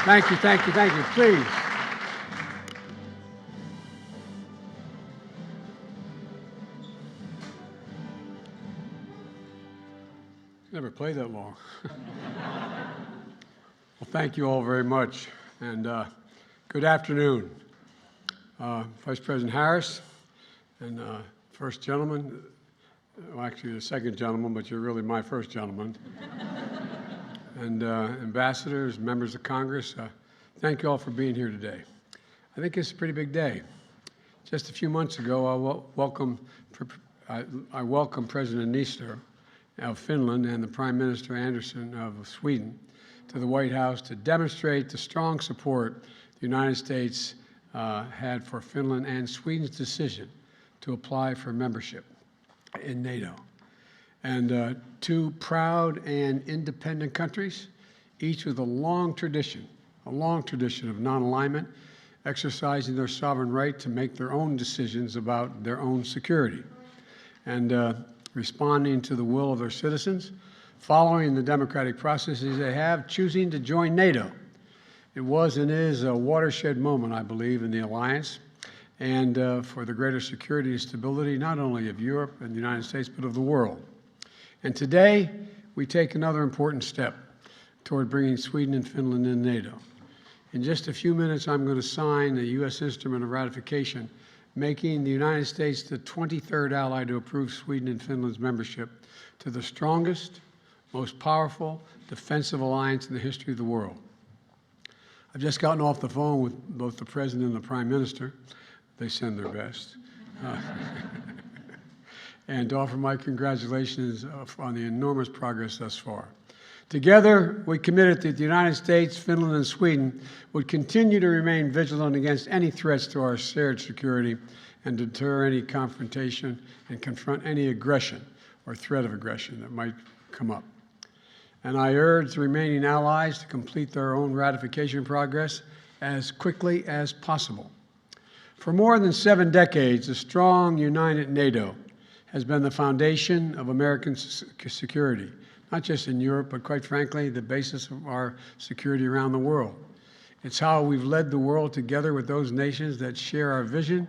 Thank you, thank you, thank you. Please. Never played that long. Well, thank you all very much, and good afternoon. Vice President Harris and First Gentleman, well, actually the second gentleman, but you're really my first gentleman, and ambassadors, members of Congress, thank you all for being here today. I think it's a pretty big day. Just a few months ago, I welcomed President Niinistö of Finland and the Prime Minister Andersson of Sweden to the White House to demonstrate the strong support the United States had for Finland and Sweden's decision to apply for membership in NATO. And two proud and independent countries, each with a long tradition of non-alignment, exercising their sovereign right to make their own decisions about their own security, and responding to the will of their citizens, following the democratic processes they have, choosing to join NATO. It was and is a watershed moment, I believe, in the alliance and for the greater security and stability, not only of Europe and the United States, but of the world. And today, we take another important step toward bringing Sweden and Finland in NATO. In just a few minutes, I'm going to sign the U.S. Instrument of Ratification, making the United States the 23rd ally to approve Sweden and Finland's membership to the strongest, most powerful defensive alliance in the history of the world. I've just gotten off the phone with both the President and the Prime Minister. They send their best. And to offer my congratulations on the enormous progress thus far. Together, we committed that the United States, Finland, and Sweden would continue to remain vigilant against any threats to our shared security and deter any confrontation and confront any aggression or threat of aggression that might come up. And I urge the remaining allies to complete their own ratification progress as quickly as possible. For more than 7 decades, a strong, united NATO has been the foundation of American security, not just in Europe, but quite frankly, the basis of our security around the world. It's how we've led the world together with those nations that share our vision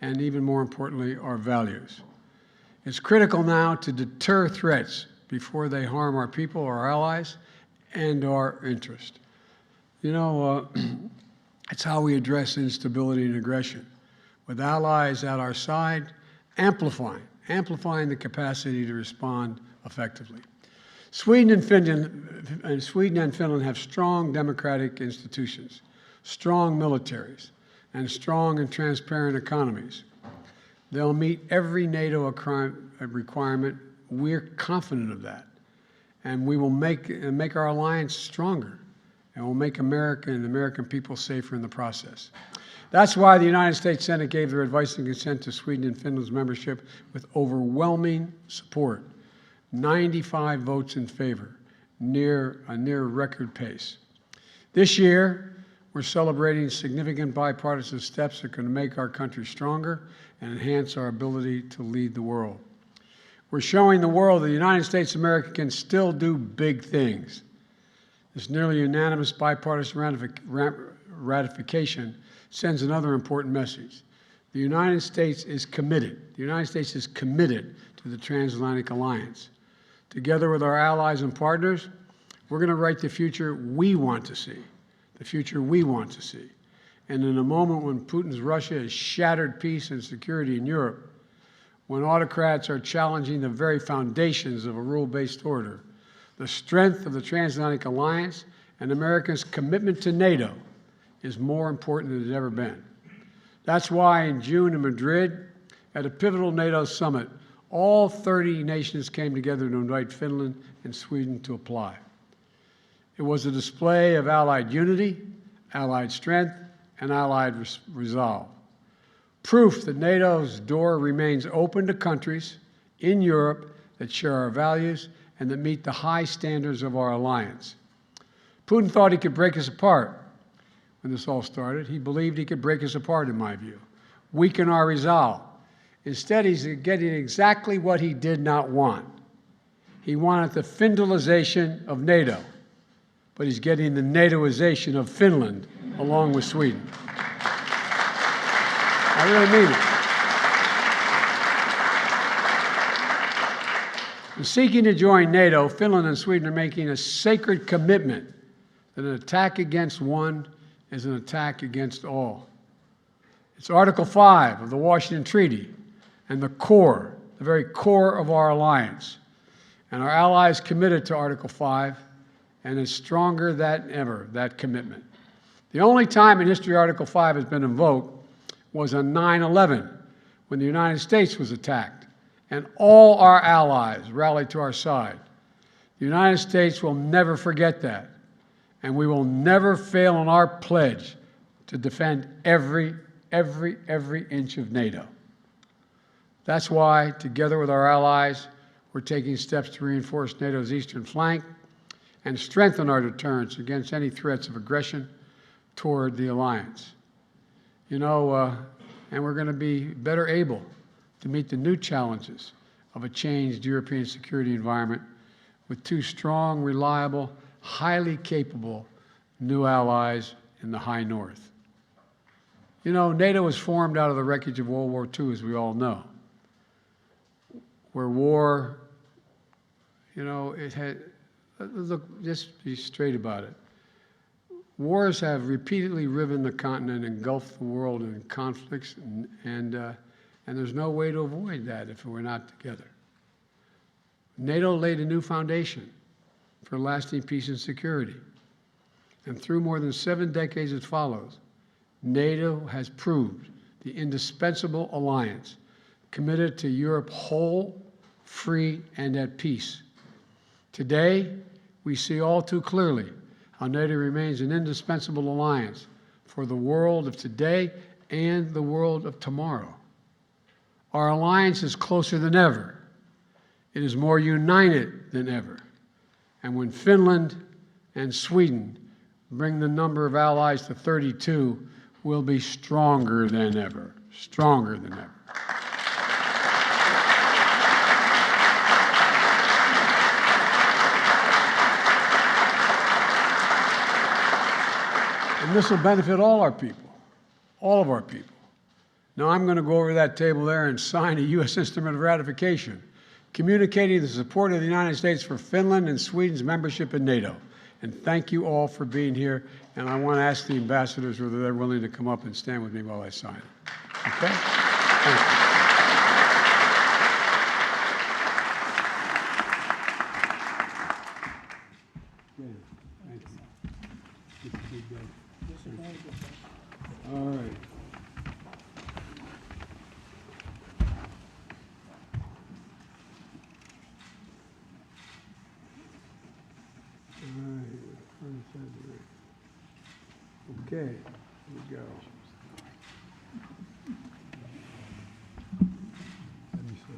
and, even more importantly, our values. It's critical now to deter threats before they harm our people, our allies, and our interest. You know, it's how we address instability and aggression, with allies at our side, amplifying the capacity to respond effectively. Sweden and Finland have strong democratic institutions, strong militaries, and strong and transparent economies. They'll meet every NATO requirement. We're confident of that. And we will make our alliance stronger, and we'll make America and the American people safer in the process. That's why the United States Senate gave their advice and consent to Sweden and Finland's membership with overwhelming support. 95 votes in favor, a near record pace. This year, we're celebrating significant bipartisan steps that are going to make our country stronger and enhance our ability to lead the world. We're showing the world that the United States of America can still do big things. This nearly unanimous bipartisan ratification sends another important message. The United States is committed. The United States is committed to the transatlantic alliance. Together with our allies and partners, we're going to write the future we want to see, the future we want to see. And in a moment when Putin's Russia has shattered peace and security in Europe, when autocrats are challenging the very foundations of a rule-based order, the strength of the transatlantic alliance and America's commitment to NATO is more important than it's ever been. That's why in June in Madrid, at a pivotal NATO summit, all 30 nations came together to invite Finland and Sweden to apply. It was a display of allied unity, allied strength, and allied resolve. Proof that NATO's door remains open to countries in Europe that share our values and that meet the high standards of our alliance. Putin thought he could break us apart when this all started. He believed he could break us apart, in my view, weaken our resolve. Instead, he's getting exactly what he did not want. He wanted the Finlandization of NATO. but he's getting the NATOization of Finland along with Sweden. I really mean it. In seeking to join NATO, Finland and Sweden are making a sacred commitment that an attack against one is an attack against all. It's Article 5 of the Washington Treaty and the core, the very core of our alliance. And our allies committed to Article 5, and it's stronger than ever, that commitment. The only time in history Article 5 has been invoked was on 9/11, when the United States was attacked, and all our allies rallied to our side. The United States will never forget that, and we will never fail in our pledge to defend every inch of NATO. That's why, together with our allies, we're taking steps to reinforce NATO's eastern flank and strengthen our deterrence against any threats of aggression toward the alliance. You know, and we're going to be better able to meet the new challenges of a changed European security environment with two strong, reliable, highly capable new allies in the high north. You know, NATO was formed out of the wreckage of World War II, as we all know, where war, you know, it had, look, just be straight about it. Wars have repeatedly riven the continent, engulfed the world in conflicts, and there's no way to avoid that if we're not together. NATO laid a new foundation for lasting peace and security. And through more than 7 decades it follows, NATO has proved the indispensable alliance committed to Europe whole, free, and at peace. Today, we see all too clearly how NATO remains an indispensable alliance for the world of today and the world of tomorrow. Our alliance is closer than ever. It is more united than ever. And when Finland and Sweden bring the number of allies to 32, we'll be stronger than ever, stronger than ever. And this will benefit all our people, all of our people. Now I'm going to go over to that table there and sign a U.S. Instrument of Ratification, communicating the support of the United States for Finland and Sweden's membership in NATO. And thank you all for being here. And I want to ask the ambassadors whether they're willing to come up and stand with me while I sign it. Okay? Thank you. All right. Okay, here we go. Let me see.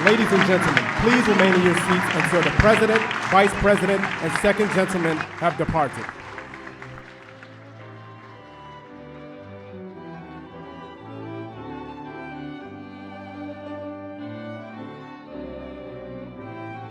Ladies and gentlemen, please remain in your seats until the President, Vice President, and Second Gentleman have departed.